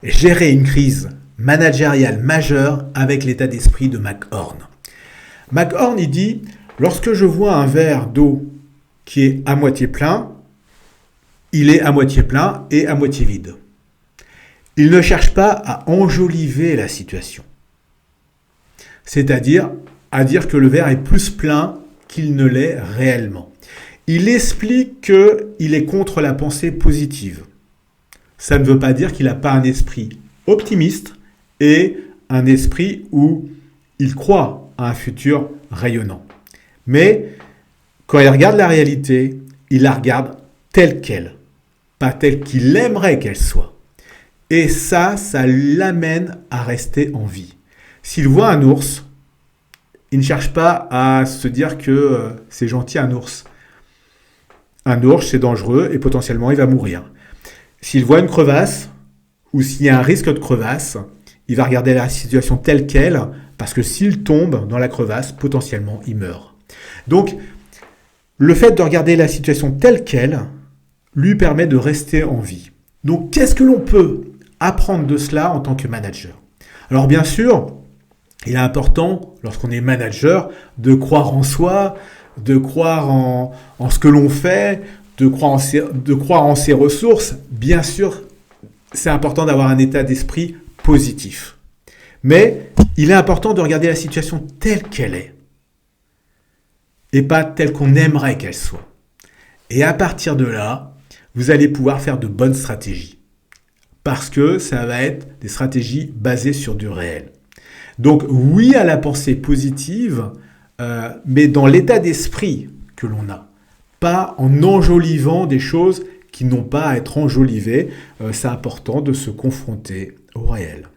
Gérer une crise managériale majeure avec l'état d'esprit de McHorn. McHorn, il dit, lorsque je vois un verre d'eau qui est à moitié plein, il est à moitié plein et à moitié vide. Il ne cherche pas à enjoliver la situation. C'est-à-dire à dire que le verre est plus plein qu'il ne l'est réellement. Il explique qu'il est contre la pensée positive. Ça ne veut pas dire qu'il n'a pas un esprit optimiste et un esprit où il croit à un futur rayonnant. Mais quand il regarde la réalité, il la regarde telle qu'elle, pas telle qu'il aimerait qu'elle soit. Et ça l'amène à rester en vie. S'il voit un ours, il ne cherche pas à se dire que c'est gentil un ours. Un ours, c'est dangereux et potentiellement il va mourir. S'il voit une crevasse, ou s'il y a un risque de crevasse, il va regarder la situation telle qu'elle, parce que s'il tombe dans la crevasse, potentiellement, il meurt. Donc, le fait de regarder la situation telle qu'elle lui permet de rester en vie. Donc, qu'est-ce que l'on peut apprendre de cela en tant que manager ? Alors, bien sûr, il est important, lorsqu'on est manager, de croire en soi, de croire en ce que l'on fait, de croire en ses ressources. Bien sûr, c'est important d'avoir un état d'esprit positif. Mais il est important de regarder la situation telle qu'elle est et pas telle qu'on aimerait qu'elle soit. Et à partir de là, vous allez pouvoir faire de bonnes stratégies. Parce que ça va être des stratégies basées sur du réel. Donc oui à la pensée positive, mais dans l'état d'esprit que l'on a. Pas en enjolivant des choses qui n'ont pas à être enjolivées. C'est important de se confronter au réel.